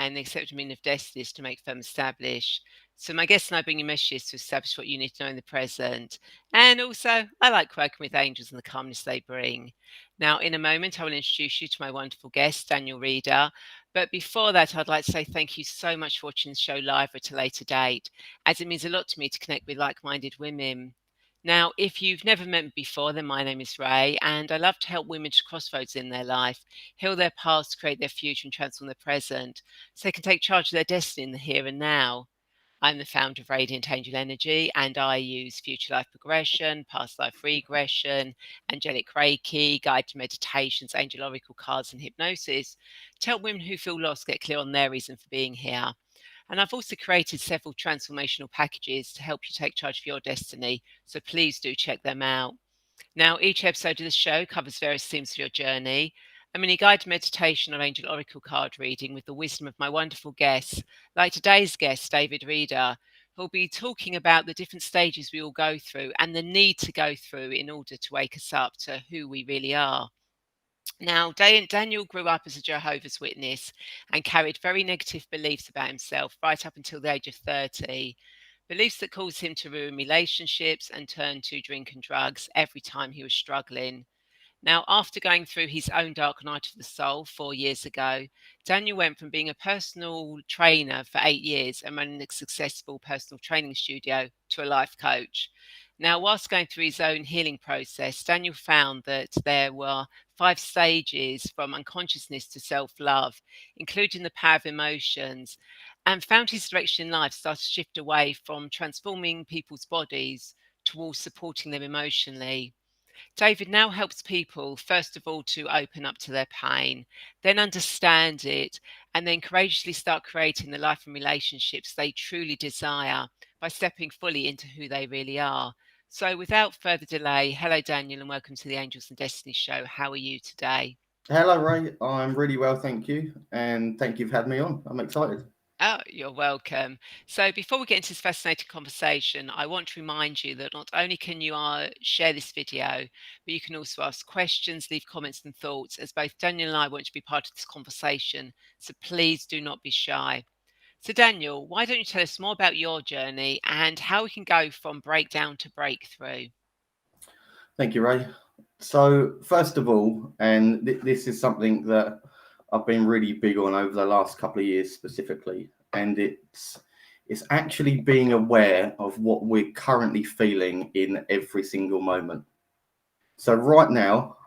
and the accepted meaning of destiny is to make firm establish. So my guests and I bring you messages to establish what you need to know in the present. And also, I like working with angels and the calmness they bring. Now, in a moment, I will introduce you to my wonderful guest, Daniel Reeder. But before that, I'd like to say thank you so much for watching the show live at a later date, as it means a lot to me to connect with like-minded women. Now, if you've never met me before, then my name is Ray, and I love to help women to crossroads in their life, heal their past, create their future, and transform their present, so they can take charge of their destiny in the here and now. I'm the founder of Radiant Angel Energy, and I use future life progression, past life regression, angelic Reiki, guided meditations, angel oracle cards, and hypnosis to help women who feel lost get clear on their reason for being here. And I've also created several transformational packages to help you take charge of your destiny, so please do check them out. Now, each episode of the show covers various themes of your journey. A mini guided meditation or angel oracle card reading with the wisdom of my wonderful guests, like today's guest, David Reeder, who'll be talking about the different stages we all go through and the need to go through in order to wake us up to who we really are. Now, Daniel grew up as a Jehovah's Witness and carried very negative beliefs about himself right up until the age of 30. Beliefs that caused him to ruin relationships and turn to drink and drugs every time he was struggling. Now, after going through his own dark night of the soul 4 years ago, Daniel went from being a personal trainer for 8 years and running a successful personal training studio to a life coach. Now, whilst going through his own healing process, Daniel found that there were 5 stages from unconsciousness to self love, including the power of emotions, and found his direction in life started to shift away from transforming people's bodies towards supporting them emotionally. David now helps people, first of all, to open up to their pain, then understand it, and then courageously start creating the life and relationships they truly desire by stepping fully into who they really are. So, without further delay, hello, Daniel, and welcome to the Angels and Destiny show. How are you today? Hello, Ray. I'm really well, thank you. And thank you for having me on. I'm excited. Oh, you're welcome. So, before we get into this fascinating conversation, I want to remind you that not only can you share this video, but you can also ask questions, leave comments and thoughts, as both Daniel and I want to be part of this conversation. So, please do not be shy. So, Daniel, why don't you tell us more about your journey and how we can go from breakdown to breakthrough? Thank you, Ray. So, first of all, and this is something that I've been really big on over the last couple of years specifically, and it's actually being aware of what we're currently feeling in every single moment. So, right now,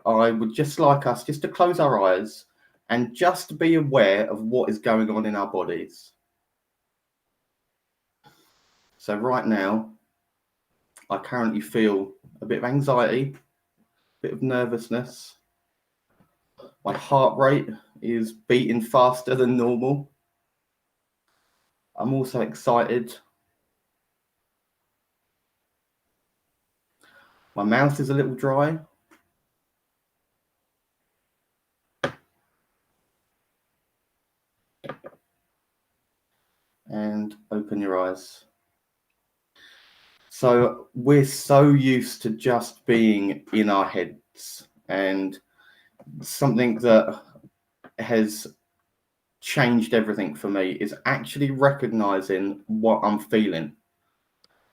I would just like us just to close our eyes and just be aware of what is going on in our bodies. So, right now, I currently feel a bit of anxiety, a bit of nervousness. My heart rate is beating faster than normal. I'm also excited. My mouth is a little dry. And open your eyes. So we're so used to just being in our heads, and something that has changed everything for me is actually recognizing what I'm feeling,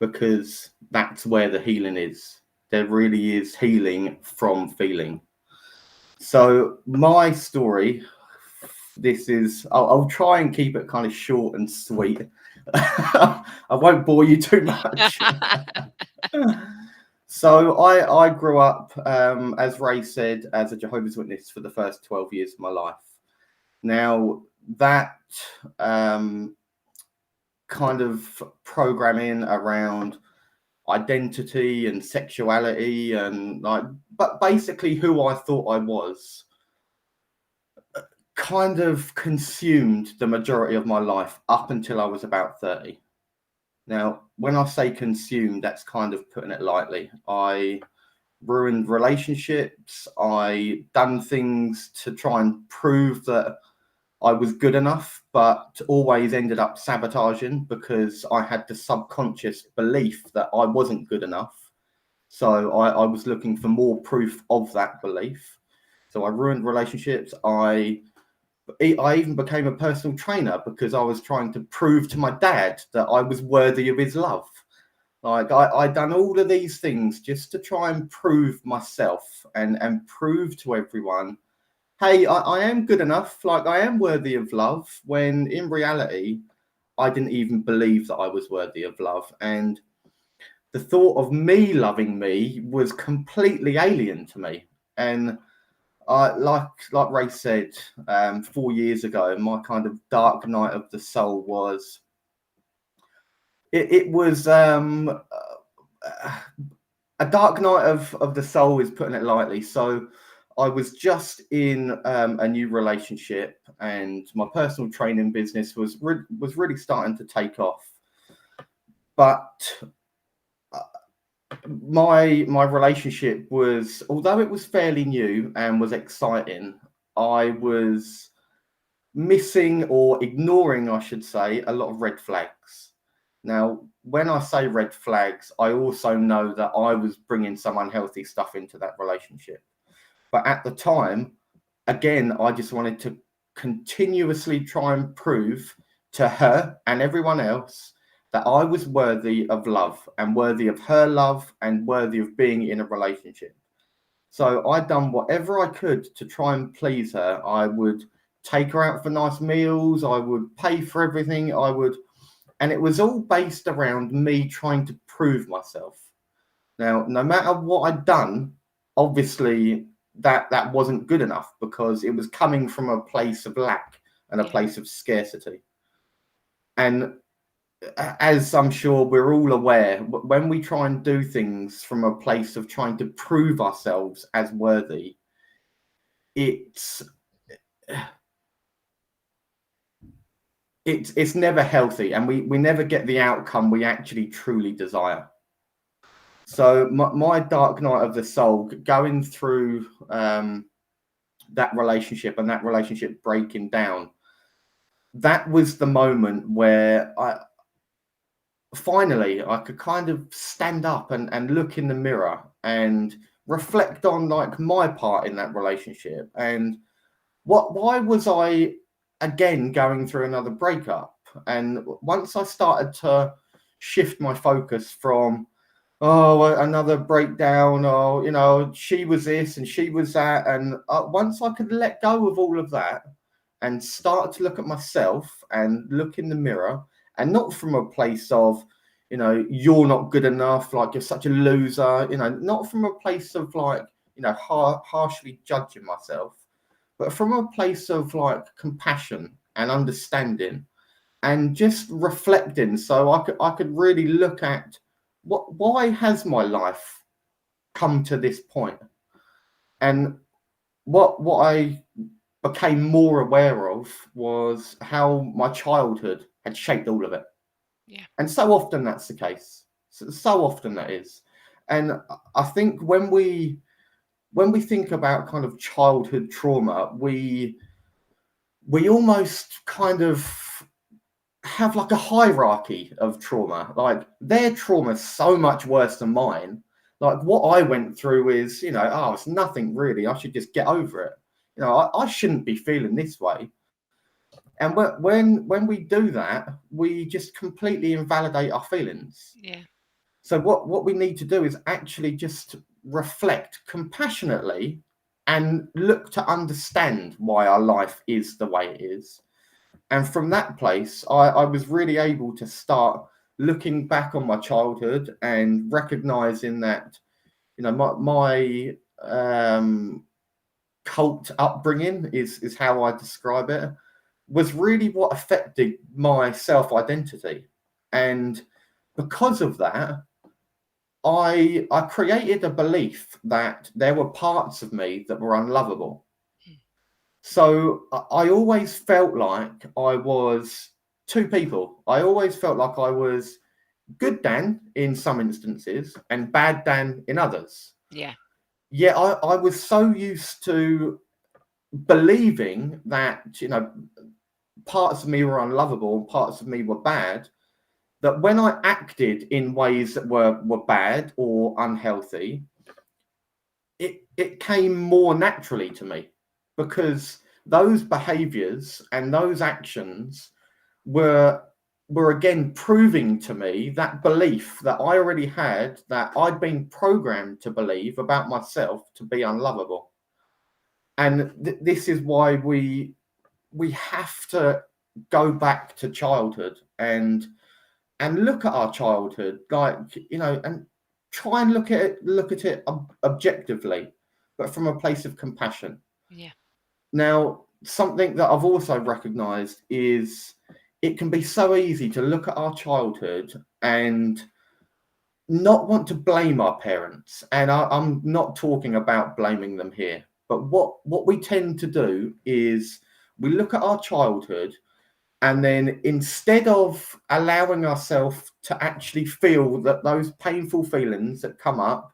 because that's where the healing is. There really is healing from feeling. So my story, this is, I'll try and keep it kind of short and sweet. I won't bore you too much. So I grew up, as Ray said, as a Jehovah's Witness for the first 12 years of my life. Now that um, kind of programming around identity and sexuality and but basically who I thought I was kind of consumed the majority of my life up until I was about 30. Now, when I say consumed, that's kind of putting it lightly. I ruined relationships. I done things to try and prove that I was good enough, but always ended up sabotaging because I had the subconscious belief that I wasn't good enough. So I was looking for more proof of that belief. So I ruined relationships. I I even became a personal trainer because I was trying to prove to my dad that I was worthy of his love. Like I done all of these things just to try and prove myself and prove to everyone, hey, I am good enough. Like I am worthy of love. When in reality, I didn't even believe that I was worthy of love. And the thought of me loving me was completely alien to me. And like Ray said, 4 years ago, my kind of dark night of the soul was. It was a dark night of the soul, is putting it lightly. So I was just in a new relationship, and my personal training business was really starting to take off. But my relationship was, although it was fairly new and was exciting, I was missing or ignoring, I should say, a lot of red flags. Now, when I say red flags, I also know that I was bringing some unhealthy stuff into that relationship. But at the time, again, I just wanted to continuously try and prove to her and everyone else that I was worthy of love and worthy of her love and worthy of being in a relationship. So I'd done whatever I could to try and please her. I would take her out for nice meals. I would pay for everything. And it was all based around me trying to prove myself. Now, no matter what I'd done, obviously that wasn't good enough because it was coming from a place of lack and a place of scarcity. And as I'm sure we're all aware, when we try and do things from a place of trying to prove ourselves as worthy, it's never healthy, and we never get the outcome we actually truly desire. So my dark night of the soul, going through that relationship and that relationship breaking down, that was the moment where I finally could kind of stand up and look in the mirror and reflect on like my part in that relationship and why was I again going through another breakup. And once I started to shift my focus from another breakdown, or she was this and she was that, and once I could let go of all of that and start to look at myself and look in the mirror, and not from a place of you're not good enough, like you're such a loser, not from a place of like harshly judging myself, but from a place of like compassion and understanding and just reflecting. So I could really look at why has my life come to this point, and what I became more aware of was how my childhood had shaped all of it. Yeah. And so often that's the case. So often that is. And I think when we think about kind of childhood trauma, we almost kind of have like a hierarchy of trauma. Like their trauma is so much worse than mine. Like what I went through is, it's nothing really. I should just get over it. I shouldn't be feeling this way. And when we do that, we just completely invalidate our feelings. Yeah. So what we need to do is actually just reflect compassionately and look to understand why our life is the way it is. And from that place, I was really able to start looking back on my childhood and recognizing that, my cult upbringing is how I describe it, was really what affected my self-identity. And because of that, I created a belief that there were parts of me that were unlovable. So I always felt like I was two people. I always felt like I was good Dan in some instances and bad Dan in others. Yeah. Yeah, I was so used to believing that, parts of me were unlovable and parts of me were bad, that when I acted in ways that were bad or unhealthy, it came more naturally to me, because those behaviors and those actions were again proving to me that belief that I already had, that I'd been programmed to believe about myself to be unlovable. And this is why we have to go back to childhood and look at our childhood, like, you know, and try and look at it objectively, but from a place of compassion. Yeah. Now, something that I've also recognized is it can be so easy to look at our childhood and not want to blame our parents. And I'm not talking about blaming them here, but what we tend to do is we look at our childhood, and then instead of allowing ourselves to actually feel that those painful feelings that come up,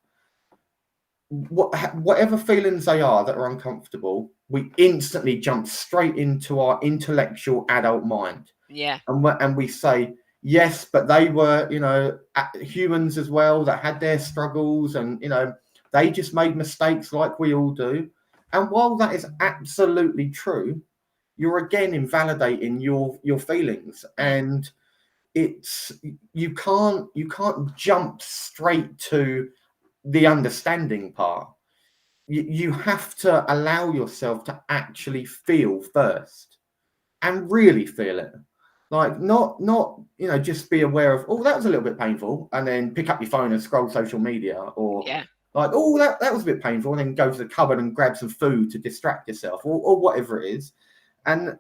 whatever feelings they are that are uncomfortable, we instantly jump straight into our intellectual adult mind. Yeah. And we say, yes, but they were, you know, humans as well that had their struggles, and, you know, they just made mistakes like we all do. And while that is absolutely true, you're again invalidating your feelings, and it's you can't jump straight to the understanding part. You have to allow yourself to actually feel first, and really feel it. Like, not you know, just be aware of, oh, that was a little bit painful, and then pick up your phone and scroll social media, or Yeah. like, oh, that was a bit painful, and then go to the cupboard and grab some food to distract yourself, or whatever it is. And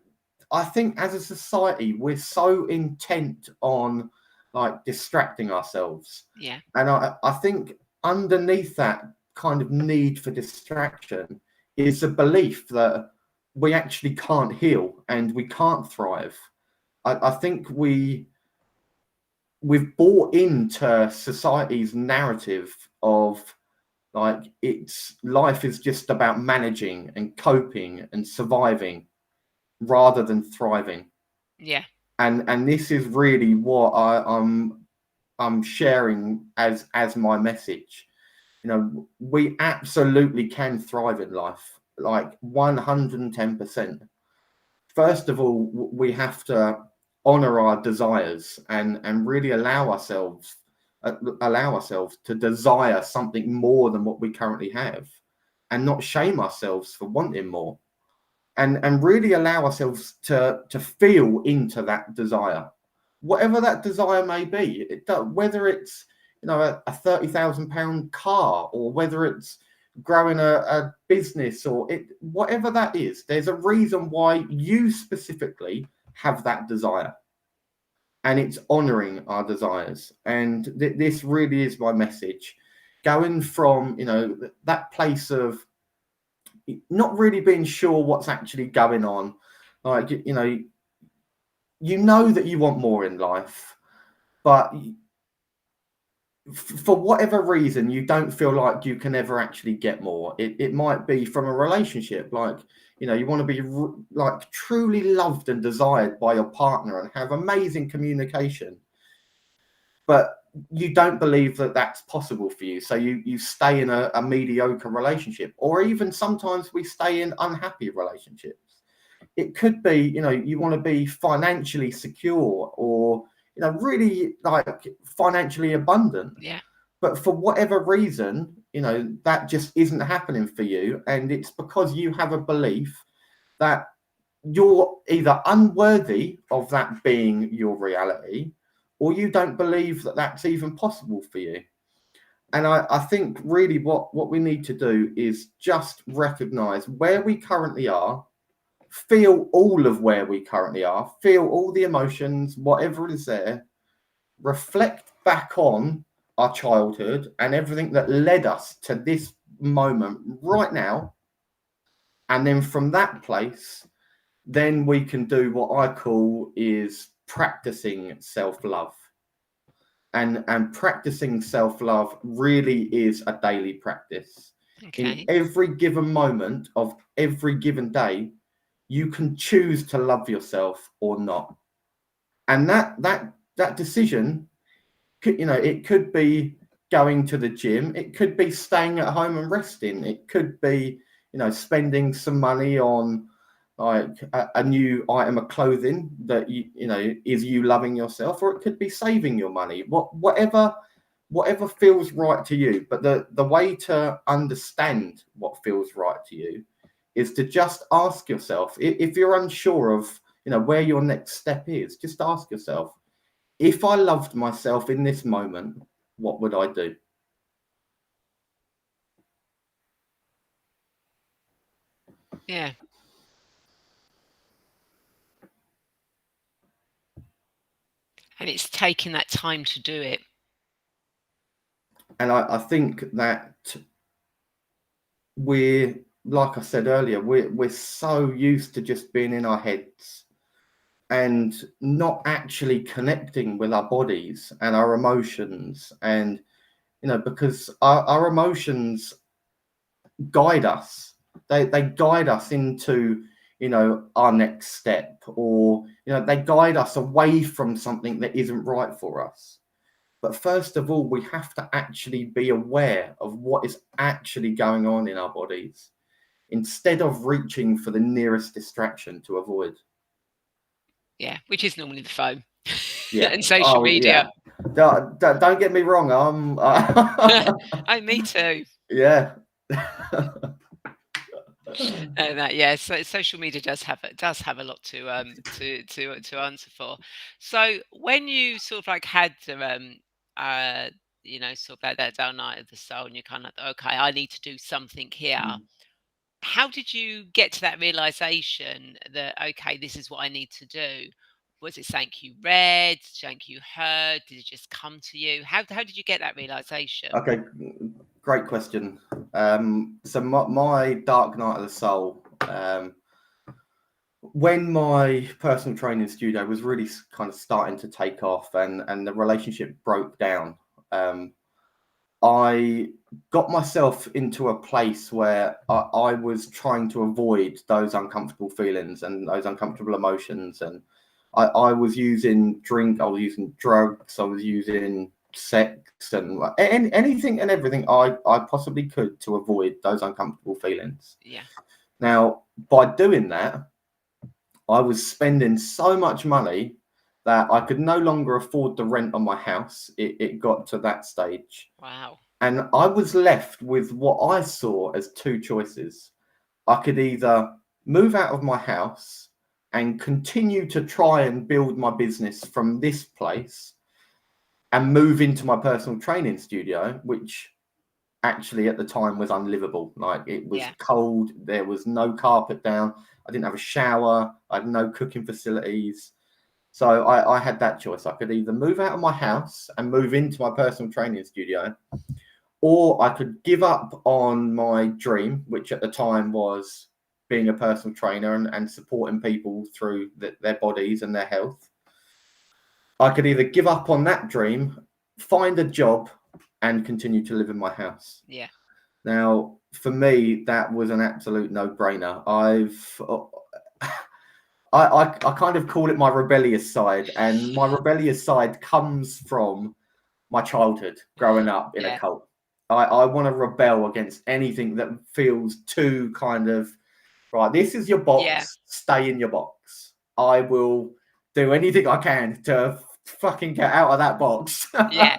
I think as a society, we're so intent on like distracting ourselves. Yeah. And I think underneath that kind of need for distraction is a belief that we actually can't heal and we can't thrive. I think we've bought into society's narrative of like, it's life is just about managing and coping and surviving rather than thriving. Yeah. And this is really what I'm sharing as my message. You know, we absolutely can thrive in life, like 110%. First of all, we have to honor our desires and really allow ourselves to desire something more than what we currently have, and not shame ourselves for wanting more, and really allow ourselves to feel into that desire, whatever that desire may be. Whether it's, you know, a £30,000 car, or whether it's growing a business, or whatever that is, there's a reason why you specifically have that desire, and it's honoring our desires. And this really is my message, going from, you know, that place of not really being sure what's actually going on. Like, you know that you want more in life, but for whatever reason, you don't feel like you can ever actually get more. It might be from a relationship, like, you know, you want to be like truly loved and desired by your partner and have amazing communication, but you don't believe that that's possible for you. So you stay in a mediocre relationship, or even sometimes we stay in unhappy relationships. It could be, you know, you want to be financially secure, or, you know, really like financially abundant. Yeah. But for whatever reason, you know, that just isn't happening for you. And it's because you have a belief that you're either unworthy of that being your reality, or you don't believe that that's even possible for you. And I think really what we need to do is just recognize where we currently are, feel all of where we currently are, feel all the emotions, whatever is there, reflect back on our childhood and everything that led us to this moment right now. And then from that place, then we can do what I call is practicing self-love. And practicing self-love really is a daily practice. In Okay. every given moment of every given day, you can choose to love yourself or not. And that decision could, you know, it could be going to the gym, it could be staying at home and resting, it could be, you know, spending some money on like a new item of clothing that you know is you loving yourself, or it could be saving your money. Whatever feels right to you. But the way to understand what feels right to you is to just ask yourself, if you're unsure of, you know, where your next step is, just ask yourself, if I loved myself in this moment, what would I do? Yeah. And it's taking that time to do it. And I think that we're, like I said earlier, we're so used to just being in our heads and not actually connecting with our bodies and our emotions. And, you know, because our emotions guide us, they guide us into, you know, our next step, or, you know, they guide us away from something that isn't right for us. But first of all, we have to actually be aware of what is actually going on in our bodies instead of reaching for the nearest distraction to avoid. Yeah, which is normally the phone Yeah. and social Oh, yeah. media. Don't get me wrong. Oh, me too. Yeah. And that, yeah, so social media does have a lot to answer for. So when you sort of like had uh you know, sort of like that down night of the soul, and you're kind of like, okay, I need to do something here. How did you get to that realization that, okay, this is what I need to do? Was it something you read, something you heard? Did it just come to you? How did you get that realization? Okay, great question. So my dark night of the soul, when my personal training studio was really kind of starting to take off, and the relationship broke down, I got myself into a place where I was trying to avoid those uncomfortable feelings and those uncomfortable emotions. And I was using drink, I was using drugs, I was using sex, and anything and everything I possibly could to avoid those uncomfortable feelings. Yeah. Now, by doing that, I was spending so much money that I could no longer afford the rent on my house. It got to that stage. Wow. And I was left with what I saw as two choices. I could either move out of my house and continue to try and build my business from this place and move into my personal training studio, which actually at the time was unlivable. Like, it was Yeah. cold, there was no carpet down, I didn't have a shower, I had no cooking facilities. So I had that choice. I could either move out of my house and move into my personal training studio, or I could give up on my dream, which at the time was being a personal trainer and supporting people through their bodies and their health. I could either give up on that dream, find a job, and continue to live in my house. Yeah. Now, for me, that was an absolute no-brainer. I kind of call it my rebellious side, and my rebellious side comes from my childhood, growing up in a Yeah. cult. I want to rebel against anything that feels too kind of, right, this is your Yeah. box, stay in your box. I will do anything I can to fucking get out of that box. Yeah.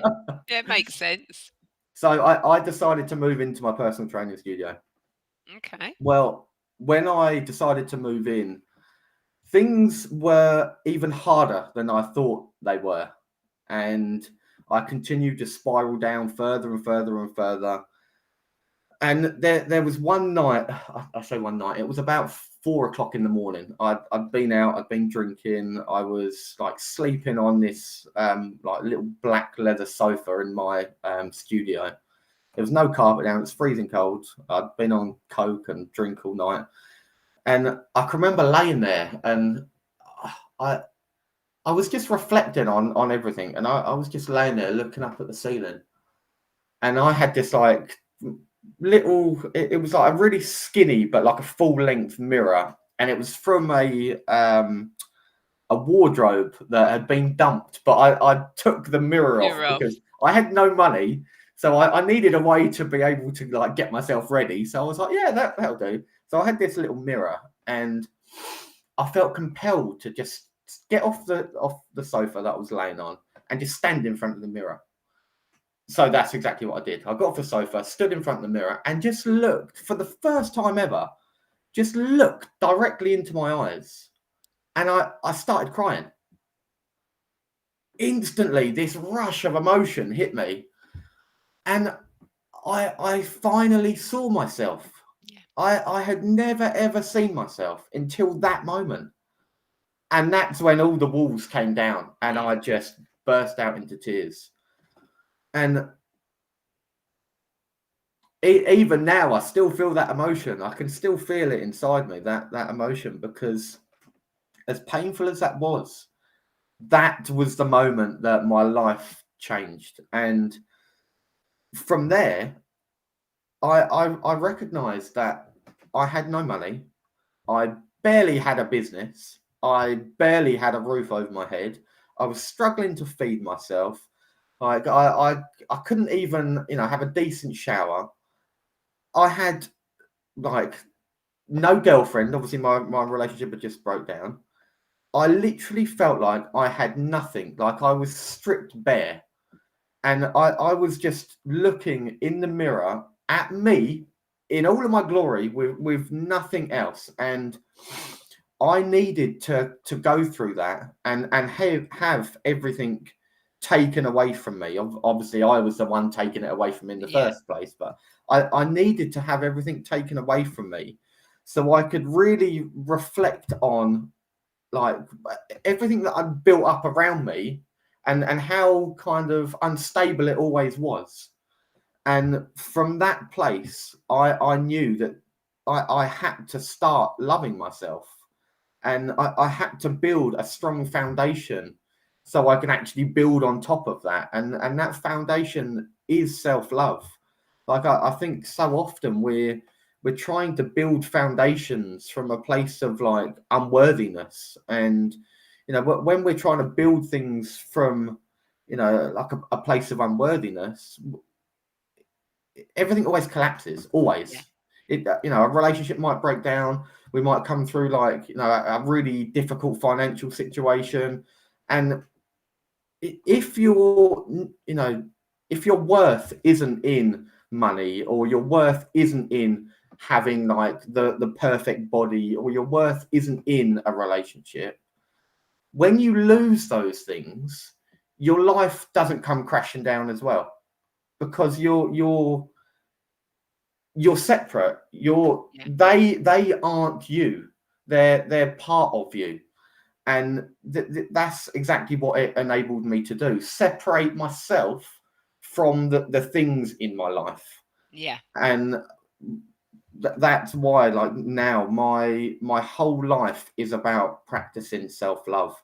Yeah, it makes sense. So I decided to move into my personal training studio. Okay. Well, when I decided to move in, things were even harder than I thought they were. And I continued to spiral down further and further and further. And there was one night, I say one night, it was about 4 o'clock in the morning. I'd been out, I'd been drinking, I was like sleeping on this like little black leather sofa in my studio. There was no carpet down, it was freezing cold. I'd been on coke and drink all night. And I can remember laying there, and I I was just reflecting on everything, and I was just laying there looking up at the ceiling, and I had this like little. It was like a really skinny, but like a full length mirror, and it was from a wardrobe that had been dumped. But I took the mirror off You're off. because I had no money, so I needed a way to be able to like get myself ready. So I was like, yeah, that'll do. So I had this little mirror, and I felt compelled to just get off the sofa that I was laying on and just stand in front of the mirror. So that's exactly what I did. I got off the sofa, stood in front of the mirror, and just looked for the first time ever. Just looked directly into my eyes, and I started crying. Instantly, this rush of emotion hit me, and I finally saw myself. Yeah. I had never ever seen myself until that moment. And that's when all the walls came down and Yeah. I just burst out into tears. And even now, I still feel that emotion. I can still feel it inside me, that emotion, because as painful as that was the moment that my life changed. And from there, I recognized that I had no money. I barely had a business. I barely had a roof over my head. I was struggling to feed myself. Like I couldn't even, have a decent shower. I had like no girlfriend. Obviously, my relationship had just broke down. I literally felt like I had nothing. Like I was stripped bare. And I was just looking in the mirror at me in all of my glory with nothing else. And I needed to go through that and have everything taken away from me. Obviously, I was the one taking it away from me in the Yeah. first place, but I needed to have everything taken away from me so I could really reflect on like everything that I'd built up around me and how kind of unstable it always was. And from that place, I knew that I had to start loving myself and I had to build a strong foundation so I can actually build on top of that. And that foundation is self-love. Like I think so often we're trying to build foundations from a place of like unworthiness. And when we're trying to build things from like a place of unworthiness, everything always collapses, Yeah. always. A relationship might break down. We might come through like a really difficult financial situation, and if if your worth isn't in money, or your worth isn't in having like the perfect body, or your worth isn't in a relationship, when you lose those things, your life doesn't come crashing down as well, because you're separate. Yeah. They aren't you. They're part of you, and that's exactly what it enabled me to do: separate myself from the things in my life. Yeah. And that's why, like now, my whole life is about practicing self-love,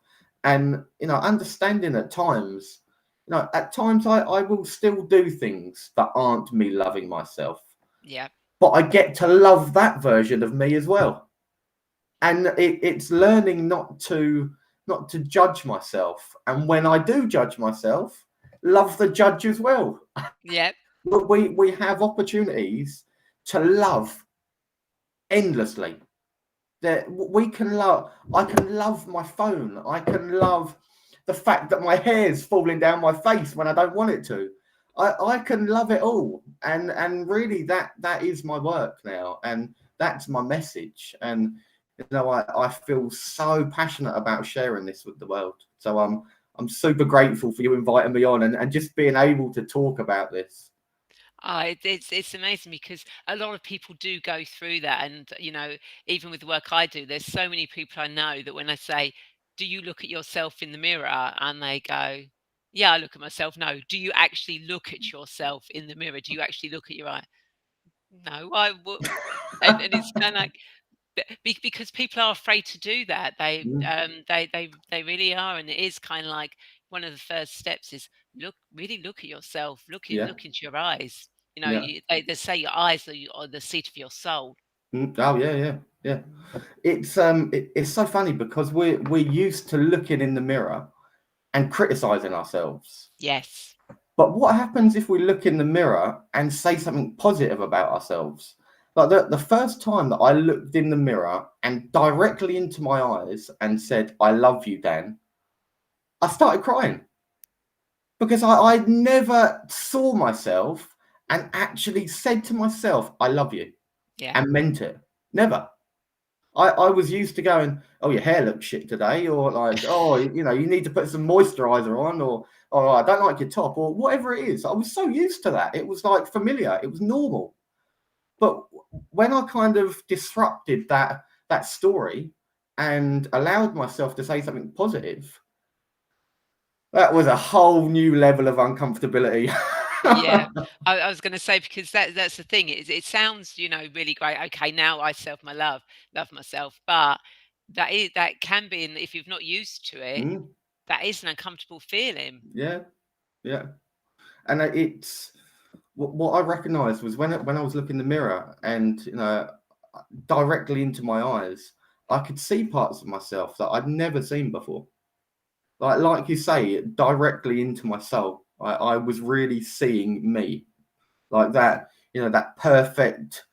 and understanding at times I will still do things that aren't me loving myself, Yeah. but I get to love that version of me as well. And it's learning not to judge myself. And when I do judge myself, love the judge as well. Yeah. But we have opportunities to love endlessly. That we can love. I can love my phone. I can love the fact that my hair's falling down my face when I don't want it to. I can love it all, and really that is my work now, and that's my message. And I feel so passionate about sharing this with the world. So I'm super grateful for you inviting me on and just being able to talk about this. It's amazing because a lot of people do go through that, and even with the work I do, there's so many people I know that when I say, "Do you look at yourself in the mirror?" and they go, "Yeah, I look at myself." No, do you actually look at yourself in the mirror? Do you actually look at your eye? No, I would, and it's kind of like because people are afraid to do that. Mm, They really are, and it is kind of like one of the first steps is really look at yourself, yeah, look into your eyes. yeah. They say your eyes are the seat of your soul. Oh yeah, yeah, yeah. It's so funny because we're used to looking in the mirror and criticizing ourselves. Yes. But what happens if we look in the mirror and say something positive about ourselves? Like the first time that I looked in the mirror and directly into my eyes and said, "I love you, Dan," I started crying because I never saw myself and actually said to myself, "I love you," Yeah. and meant it. Never. I was used to going, "Oh, your hair looks shit today," or like, "Oh, you know, you need to put some moisturizer on," or "Oh, I don't like your top," or whatever it is. I was so used to that. It was like familiar. It was normal. But when I kind of disrupted that story and allowed myself to say something positive, that was a whole new level of uncomfortability. Yeah, I was going to say because that's the thing. It sounds really great. Okay, now I self my love myself, but that can be, and if you've not used to it, Mm, that is an uncomfortable feeling. yeah, yeah. And it's what I recognised was when I was looking in the mirror and directly into my eyes, I could see parts of myself that I'd never seen before. Like you say, directly into my soul. I was really seeing me like that. That perfect,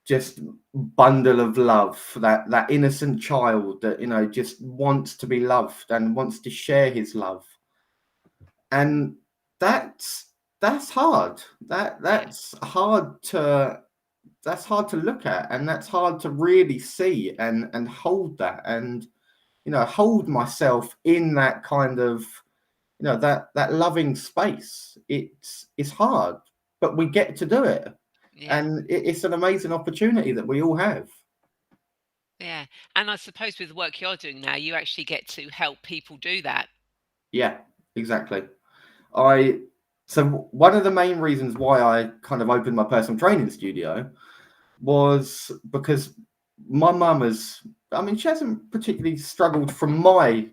just bundle of love. That innocent child that just wants to be loved and wants to share his love. And that's hard. That Yeah, that's hard to that's hard to look at, and that's hard to really see and hold that, and hold myself in that kind of that loving space. It's hard, but we get to do it, yeah, and it's an amazing opportunity that we all have. yeah. And I suppose with the work you're doing now, you actually get to help people do that. Yeah, exactly. I So one of the main reasons why I kind of opened my personal training studio was because my mum has, I mean, she hasn't particularly struggled from my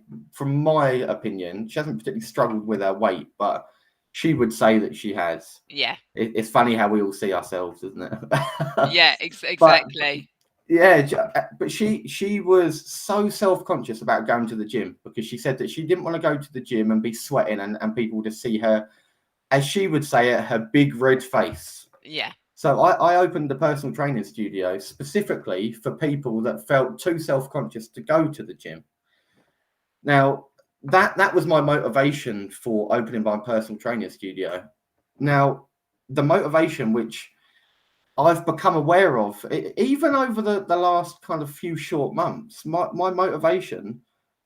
opinion. She hasn't particularly struggled with her weight, but she would say that she has. Yeah, It's funny how we all see ourselves, isn't it? yeah, but exactly. yeah, but she was so self-conscious about going to the gym because she said that she didn't want to go to the gym and be sweating and people to see her, as she would say it, her big red face. Yeah, So I opened the personal training studio specifically for people that felt too self-conscious to go to the gym. Now, that was my motivation for opening my personal training studio. Now, the motivation which I've become aware of, even over the last kind of few short months, my motivation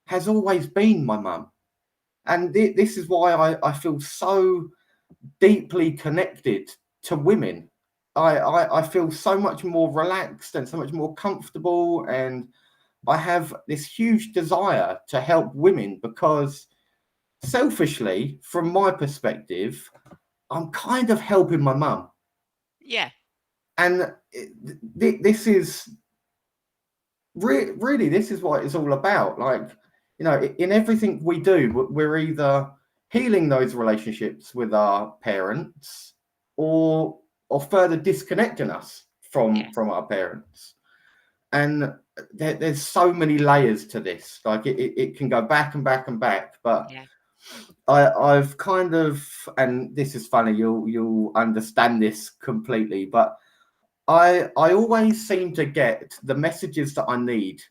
has always been my mum. And this is why I feel so deeply connected to women. I feel so much more relaxed and so much more comfortable, and I have this huge desire to help women because, selfishly, from my perspective, I'm kind of helping my mum. yeah, And this is really, this is what it's all about. Like, in everything we do, we're either healing those relationships with our parents, or further disconnecting us yeah, from our parents. And there's so many layers to this. Like it can go back and back and back. But yeah, I've kind of, and this is funny, you'll understand this completely, but I always seem to get the messages that I need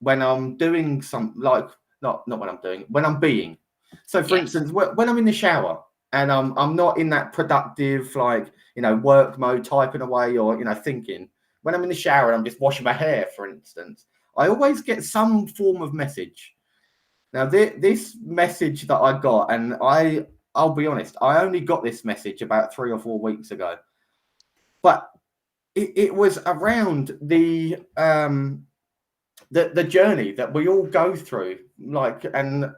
when I'm doing some, like, not when I'm doing, when I'm being. So for yes, instance, when I'm in the shower and I'm not in that productive, like, work mode, typing away, or thinking. When I'm in the shower and I'm just washing my hair, for instance, I always get some form of message. Now, this message that I got, and I'll be honest, I only got this message about 3 or 4 weeks ago, but it was around the journey that we all go through, like, and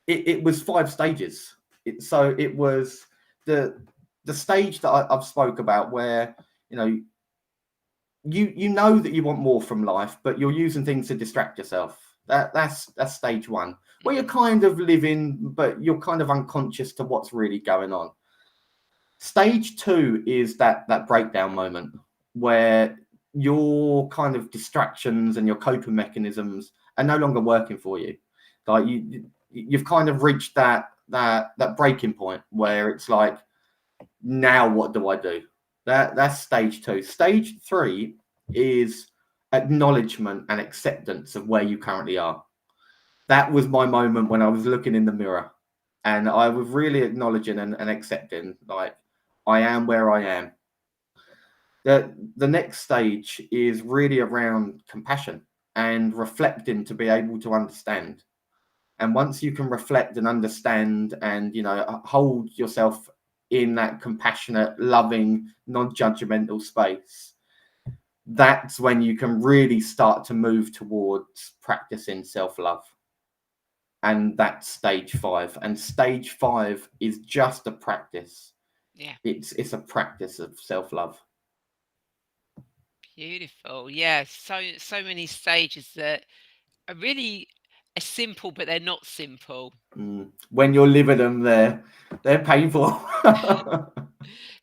it was 5 stages. So it was the stage that I've spoke about, where you know you know that you want more from life, but you're using things to distract yourself. That's stage one, where you're mhm, kind of living, but you're kind of unconscious to what's really going on. Stage two is that breakdown moment where your kind of distractions and your coping mechanisms are no longer working for you. Like you've kind of reached that breaking point yeah, where it's like, now what do I do? That's stage 2. Stage 3 is acknowledgement and acceptance of where you currently are. That was my moment when I was looking in the mirror, and I was really acknowledging and accepting, like, I am where I am. The next stage is really around compassion and reflecting to be able to understand. And once you can reflect and understand and, hold yourself in that compassionate, loving, non-judgmental space, that's when you can really start to move towards practicing self-love. And that's stage 5. And stage 5 is just a practice. Yeah. It's a practice of self-love. Beautiful. Yeah. So many stages that are really simple, but they're not simple. When you're living them, they're painful.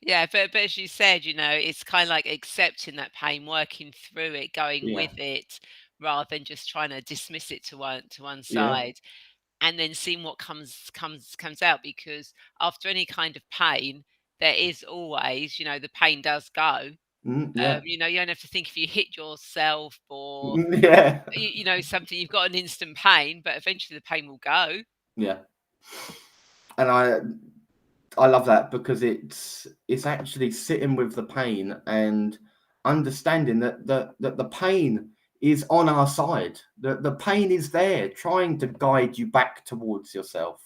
Yeah, but as you said, it's kind of like accepting that pain, working through it, going Yeah, with it, rather than just trying to dismiss it to one yeah, side, and then seeing what comes out. Because after any kind of pain, there is always, the pain does go. yeah, You don't have to think if you hit yourself or yeah, something, you've got an instant pain, but eventually the pain will go. yeah. And I love that because it's actually sitting with the pain and understanding that the pain is on our side. The pain is there trying to guide you back towards yourself.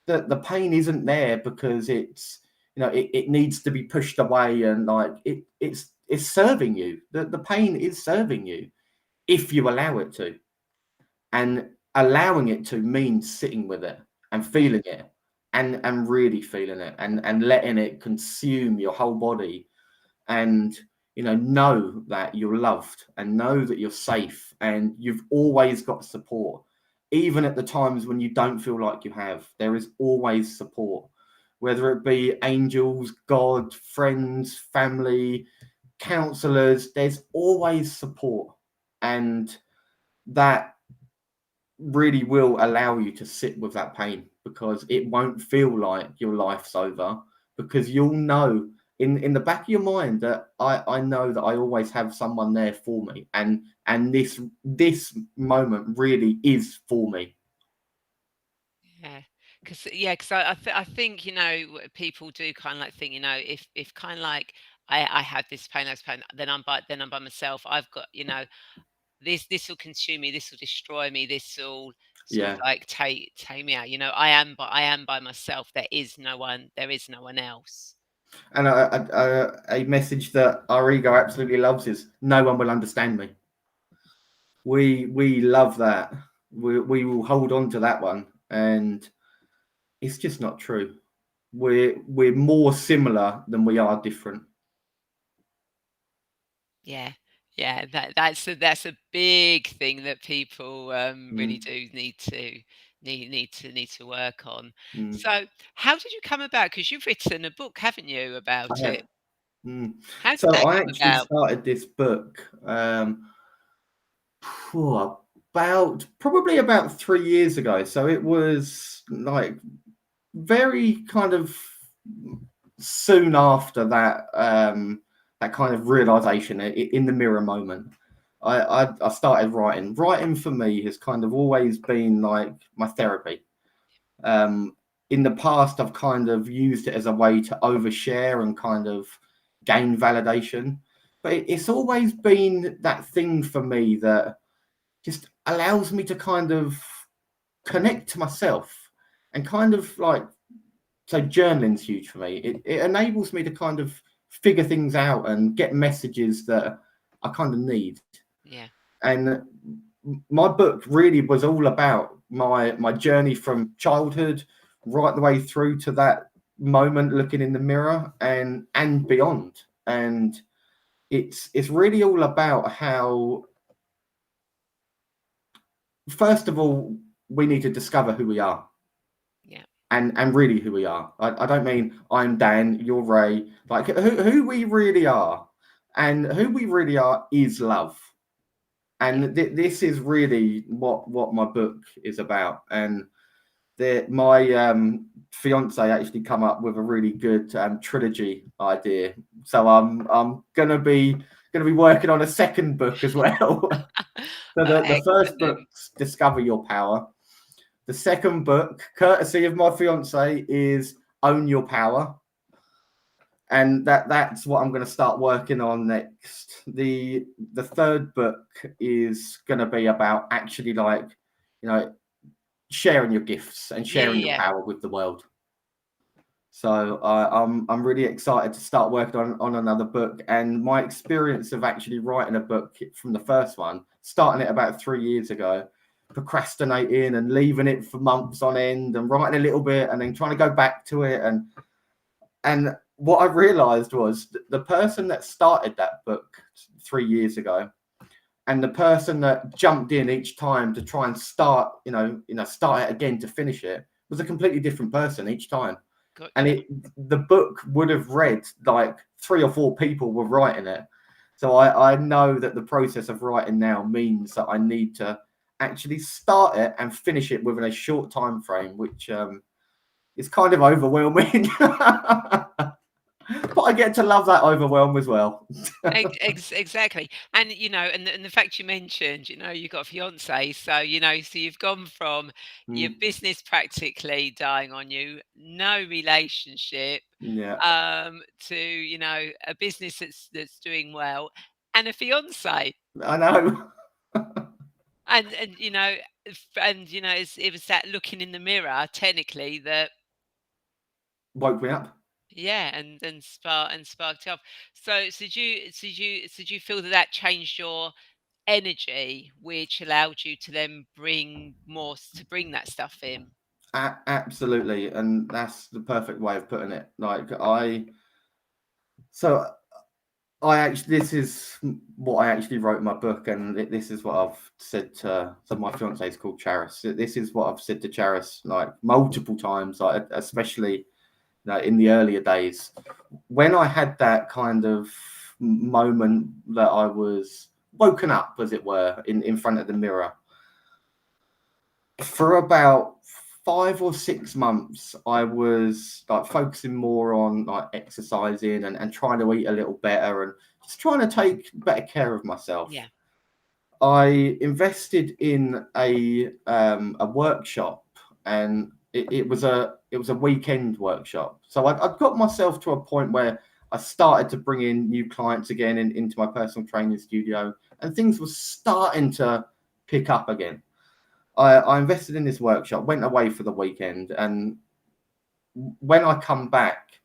The pain isn't there because it needs to be pushed away, and like it's serving you. The pain is serving you if you allow it to. And allowing it to means sitting with it and Yeah, feeling it, and really feeling it, and letting it consume your whole body, and know that you're loved, and know that you're safe, and you've always got support. Even at the times when you don't feel like you have, there is always support, whether it be angels, God, friends, family, counselors. There's always support, and that really will allow you to sit with that pain, because it won't feel like your life's over, because you'll know in the back of your mind that I know that I always have someone there for me, and this moment really is for me. yeah. Because I think people do kind of like think, if kind of like I have this pain, that's pain, then I'm by myself. I've got, this will consume me, this will destroy me, this will sort of Yeah. like take me out. I am by myself. There is no one else. And a message that our ego absolutely loves is, no one will understand me. We love that. We will hold on to that one, and it's just not true. We're more similar than we are different. Yeah, yeah. That's a big thing that people really Mm, do need to work on. mm. So, how did you come about? Because you've written a book, haven't you, I about have. it? Mm. How did So that I come actually about? started this book probably about 3 years ago. So it was like very kind of soon after that kind of realization in the mirror moment. I started writing. Writing for me has kind of always been like my therapy. Um, in the past, I've kind of used it as a way to overshare and kind of gain validation. But it's always been that thing for me that just allows me to kind of connect to myself, and kind of like, so journaling's huge for me. It enables me to kind of figure things out and get messages that I kind of need. Yeah, And my book really was all about my journey from childhood right the way through to that moment looking in the mirror, and beyond. And it's really all about how, first of all, we need to discover who we are, yeah, and really who we are. I don't mean I'm Dan, you're Ray. Like who we really are, and who we really are is love. yeah, And this is really what my book is about. And my fiance actually come up with a really good trilogy idea. So I'm gonna be working on a second book as well. So Oh, the first excellent. book's Discover Your Power. The second book, courtesy of my fiance, is Own Your Power. And that's what I'm going to start working on next. The third book is going to be about actually, like, you know, sharing your gifts and Yeah, sharing yeah, your yeah. power with the world. So I'm really excited to start working on another book. And my experience of actually writing a book from the first one, starting it about 3 years ago, procrastinating and leaving it for months on end and writing a little bit and then trying to go back to it, and what I realized was the person that started that book 3 years ago and the person that jumped in each time to try and start, start it again to finish it, was a completely different person each time. And Gotcha. the book would have read like 3 or 4 people were writing it. So I know that the process of writing now means that I need to actually start it and finish it within a short time frame, which is kind of overwhelming. But I get to love that overwhelm as well. Exactly. And, and the fact you mentioned, you've got a fiance. So, so you've gone from your Mm, business practically dying on you, no relationship, yeah, to, a business that's doing well and a fiance. I know. And, and, it was that looking in the mirror, technically, that, Woke me up. yeah, and sparked off. So did you feel that changed your energy, which allowed you to then bring that stuff in? Absolutely, and that's the perfect way of putting it. So I actually, this is what I actually wrote in my book, and this is what I've said to. So my fiance is called Charis. This is what I've said to Charis like multiple times, like especially in the earlier days when I had that kind of moment that I was woken up, as it were, in front of the mirror. For about 5 or 6 months, I was like focusing more on like exercising and trying to eat a little better and just trying to take better care of myself. Yeah. I invested in a workshop, and it was a weekend workshop. So I got myself to a point where I started to bring in new clients again into my personal training studio, and things were starting to pick up again. I invested in this workshop, went away for the weekend, and when I come back,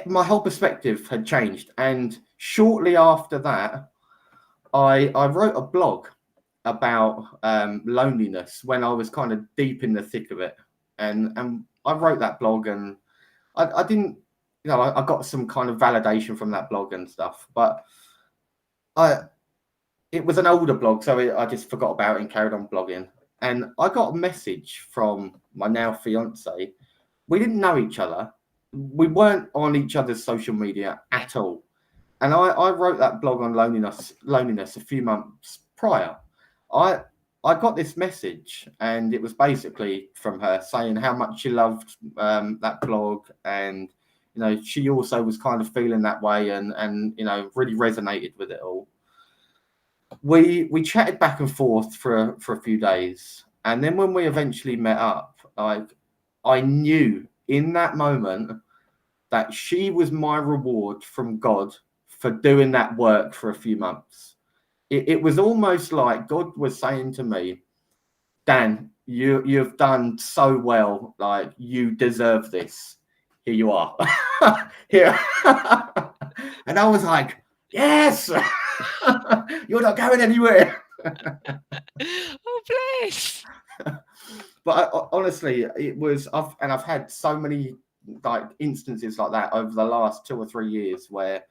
my whole perspective had changed. And shortly after that, I wrote a blog about loneliness when I was kind of deep in the thick of it, and I wrote that blog, and I didn't, I got some kind of validation from that blog and stuff, but I it was an older blog, so I just forgot about it and carried on blogging. And I got a message from my now fiance. We didn't know each other. We weren't on each other's social media Yeah. at all. And I wrote that blog on loneliness a few months prior. I I got this message, and it was basically from her saying how much she loved that blog, and she also was kind of feeling that way, and really resonated with it all. We chatted back and forth for a few days, and then when we eventually met up, like, I knew in that moment that she was my reward from God for doing that work for a few months. It was almost like God was saying to me, Dan, you've done so well, like, you deserve this. Here you are. Here. And I was like, yes. You're not going anywhere. Oh, bless. But honestly, it was. I've had so many like instances like that over the last 2 or 3 years where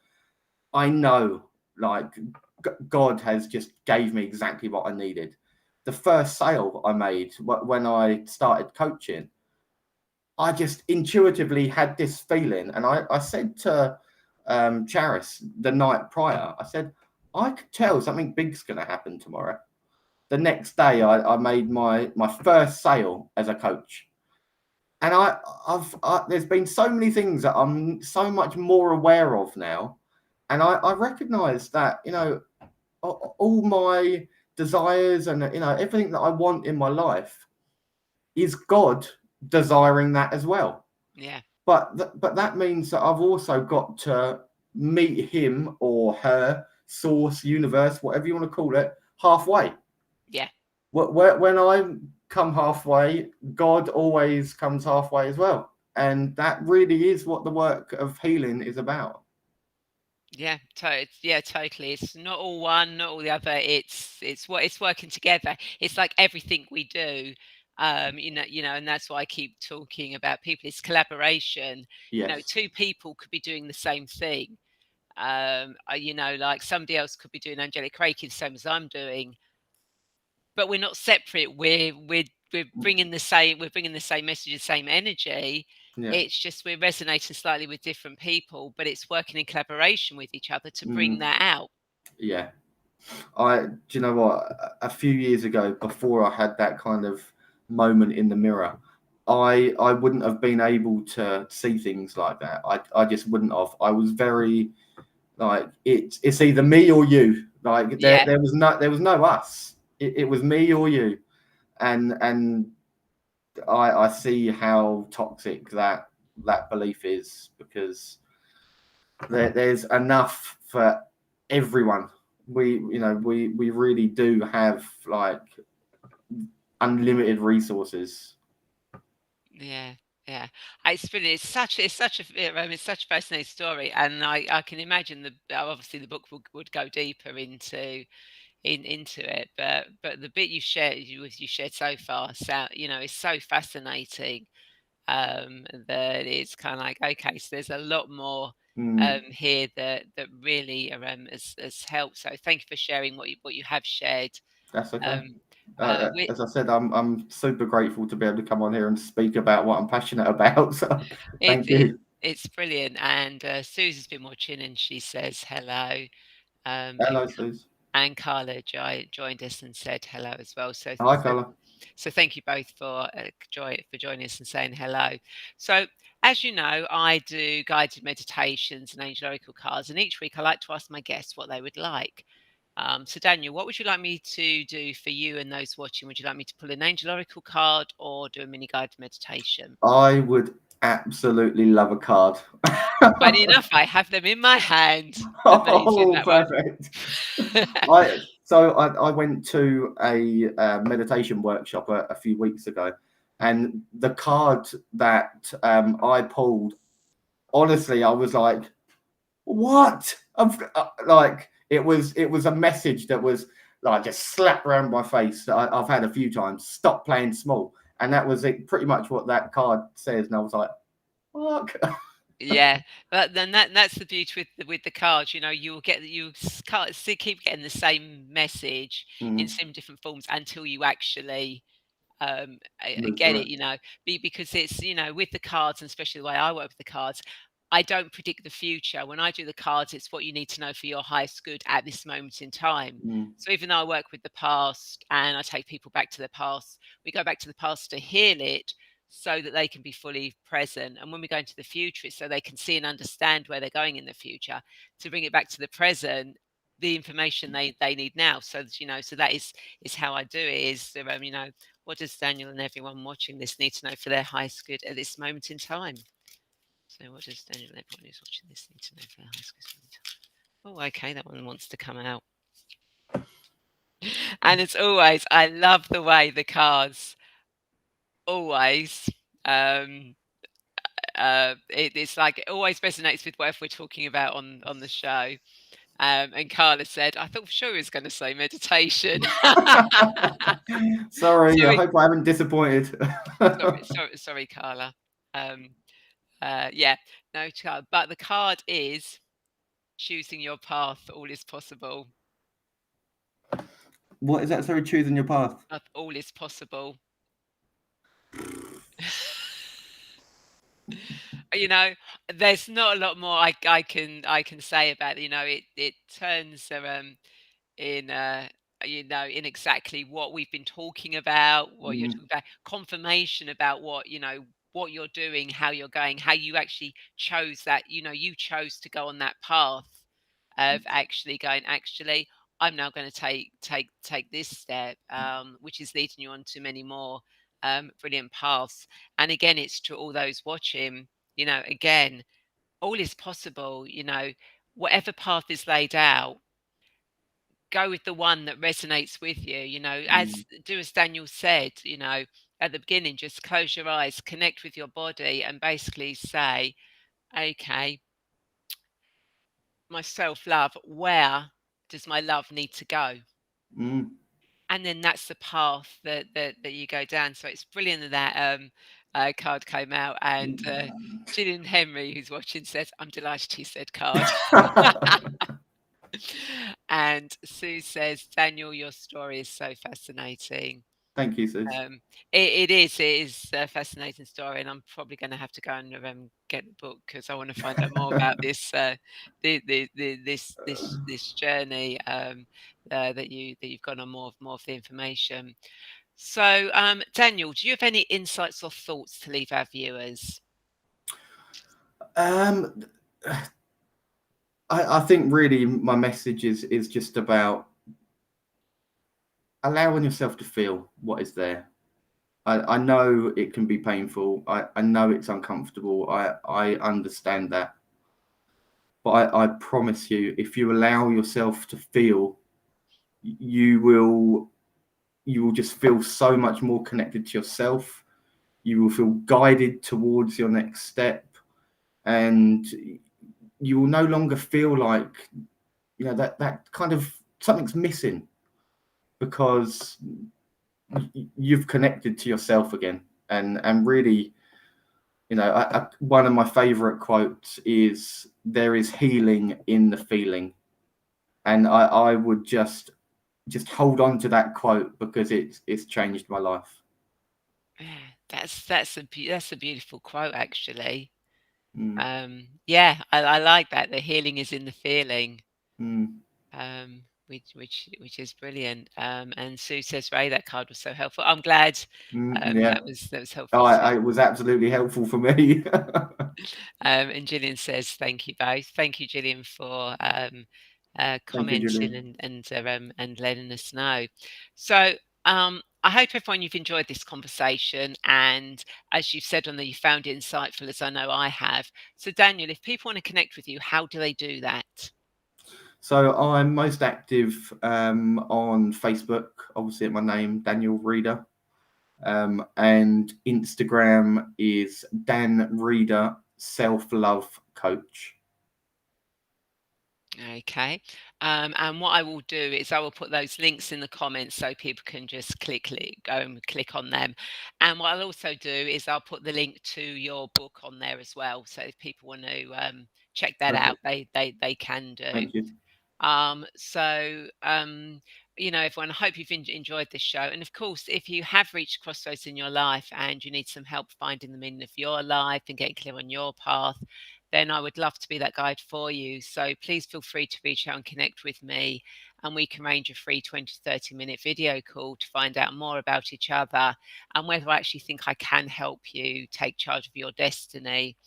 I know, like, God has just gave me exactly what I needed. The first sale I made when I started coaching, I just intuitively had this feeling, and I said to Charis the night prior, I said, I could tell something big's going to happen tomorrow. The next day, I made my first sale as a coach. and there's been so many things that I'm so much more aware of now, and I recognise that, you know, all my desires and, you know, everything that I want in my life is God desiring that as well. Yeah. But that means that I've also got to meet him or her, source, universe, whatever you want to call it, halfway. Yeah. When I come halfway, God always comes halfway as well. And that really is what the work of healing is about. Yeah, yeah, totally. It's not all one, not all the other. It's what it's working together. It's like everything we do. And that's why I keep talking about people. It's collaboration. Yes. Two people could be doing the same thing. Like somebody else could be doing angelic reiki the same as I'm doing, but we're not separate. We're bringing the same message, the same energy. Yeah. It's just we're resonating slightly with different people, but it's working in collaboration with each other to bring Mm, that out. yeah. Do you know what? A few years ago, before I had that kind of moment in the mirror, I wouldn't have been able to see things like that. I just wouldn't have. I was very like it's either me or you. Like Yeah, there was no us. It was me or you, and I see how toxic that belief is, because there's enough for everyone. We really do have like unlimited resources. yeah, yeah. It's brilliant. It's such a fascinating story, and I can imagine obviously the book would go deeper into it, but the bit you shared so far, is so fascinating. That it's kind of like, okay, so there's a lot more Mm, here that really has helped. So thank you for sharing what you have shared. that's okay. Um, uh, we, As I said, I'm super grateful to be able to come on here and speak about what I'm passionate about. So it, thank it you. it's brilliant, and Susie's been watching, and she says hello. Who Hello, Suze. And Carla joined us and said hello as well. So Hi, so Carla. So thank you both for joining us and saying hello. So as you know, I do guided meditations and angel oracle cards, and each week I like to ask my guests what they would like. So Daniel, what would you like me to do for you and those watching? Would you like me to pull an angel oracle card or do a mini guided meditation? I would absolutely love a card. Funny enough, I have them in my hand. Amazing Oh, that one. perfect. I went to a meditation workshop a few weeks ago, and the card that I pulled, honestly, I was like, "What?" Like it was a message that was like just slapped around my face that I've had a few times. Stop playing small, and that was it, pretty much what that card says. And I was like, "Fuck." Yeah, but then that's the beauty with the cards. You will get can't see keep getting the same message in Mm, some different forms until you actually move get through it. it. Because it's with the cards, and especially the way I work with the cards, I don't predict the future. When I do the cards, it's what you need to know for your highest good at this moment in time. Mm, So even though I work with the past and I take people back to the past, we go back to the past to heal it so that they can be fully present. And when we go into the future, it's so they can see and understand where they're going in the future to bring it back to the present, the information they need now. So that is how I do it. What does Daniel and everyone watching this need to know for their highest good at this moment in time? So what does Daniel and everyone who's watching this need to know for their highest good at this moment in time? Oh, okay, that one wants to come out. And it's always, I love the way the cards always, um, it's like it always resonates with whatever we're talking about on the show. And Carla said, I thought for sure he was going to say meditation. Sorry, I Sorry, hope I haven't disappointed. sorry, Carla. Um, yeah, no, but the card is choosing your path. All is possible. What is that? Sorry, choosing your path. All is possible. you know, there's not a lot more I can say about it. It turns in in exactly what we've been talking about, what you're Mm, talking about, confirmation about what what you're doing, how you're going, how you actually chose that, you chose to go on that path of actually going, actually, I'm now going to take this step, which is leading you on to many more brilliant paths. And again, it's to all those watching, again, all is possible, whatever path is laid out, go with the one that resonates with you, Mm, as Daniel said, at the beginning, just close your eyes, connect with your body, and basically say, okay, my self-love, where does my love need to go? mm. And then that's the path that you go down. So it's brilliant that card came out, and Gillian Henry, who's watching, says, I'm delighted he said card. And Sue says, Daniel, your story is so fascinating. Thank you, Sis. It is a fascinating story, and I'm probably going to have to go and get the book because I want to find out more about this this journey that you've gone on, more of the information. So, Daniel, do you have any insights or thoughts to leave our viewers? Um, I think really my message is just about allowing yourself to feel what is there. I know it can be painful. I know it's uncomfortable. I understand that. But I promise you, if you allow yourself to feel, you will just feel so much more connected to yourself. You will feel guided towards your next step, and you will no longer feel like that kind of something's missing because you've connected to yourself again. And really, one of my favorite quotes is, there is healing in the feeling. And I would just hold on to that quote because it's changed my life. Yeah, that's a beautiful quote, actually. Mm, Yeah, I like that. The healing is in the feeling. mm, Which is brilliant. And Sue says, Ray, that card was so helpful. I'm glad yeah. that was Oh, helpful too. it was absolutely helpful for me. And Gillian says, thank you both. Thank you, Gillian, for Thank you, commenting Julian. and letting us know. So I hope everyone, you've enjoyed this conversation, and as you've said on there, you found it insightful, as I know I have. So Daniel, if people want to connect with you, how do they do that? So I'm most active on Facebook, obviously at my name, Daniel Reader. And Instagram is Dan Reader Self Love Coach. Okay. And what I will do is I will put those links in the comments so people can just go and click on them. And what I'll also do is I'll put the link to your book on there as well. So if people want to check that out, Perfect. they can do. Thank you. So, everyone, I hope you've enjoyed this show. And of course, if you have reached crossroads in your life and you need some help finding the meaning of your life and getting clear on your path, then I would love to be that guide for you. So please feel free to reach out and connect with me, and we can arrange a free 20 to 30-minute video call to find out more about each other and whether I actually think I can help you take charge of your destiny.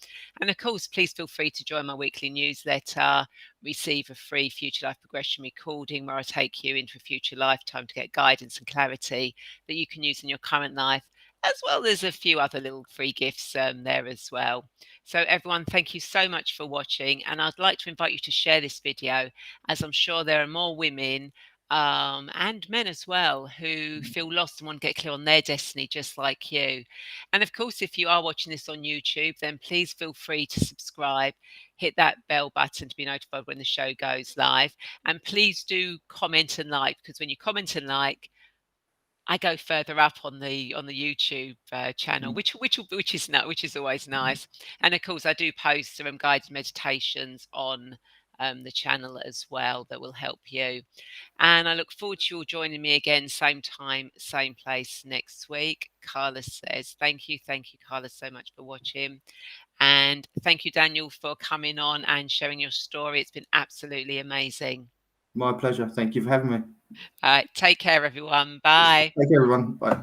And of course, please feel free to join my weekly newsletter, receive a free future life progression recording where I take you into a future lifetime to get guidance and clarity that you can use in your current life, as well as a few other little free gifts there as well. So everyone, thank you so much for watching, and I'd like to invite you to share this video, as I'm sure there are more women and men as well who feel lost and want to get clear on their destiny just like you. And of course, if you are watching this on YouTube, then please feel free to subscribe, hit that bell button to be notified when the show goes live, and please do comment and like, because when you comment and like, I go further up on the YouTube channel, Mm. which is always nice. And of course, I do post some guided meditations on the channel as well that will help you. And I look forward to you all joining me again, same time, same place next week. Carla says, thank you, Carla, so much for watching. And thank you, Daniel, for coming on and sharing your story. It's been absolutely amazing. My pleasure. Thank you for having me. All right, take care, everyone. Bye. Thank you, everyone. Bye.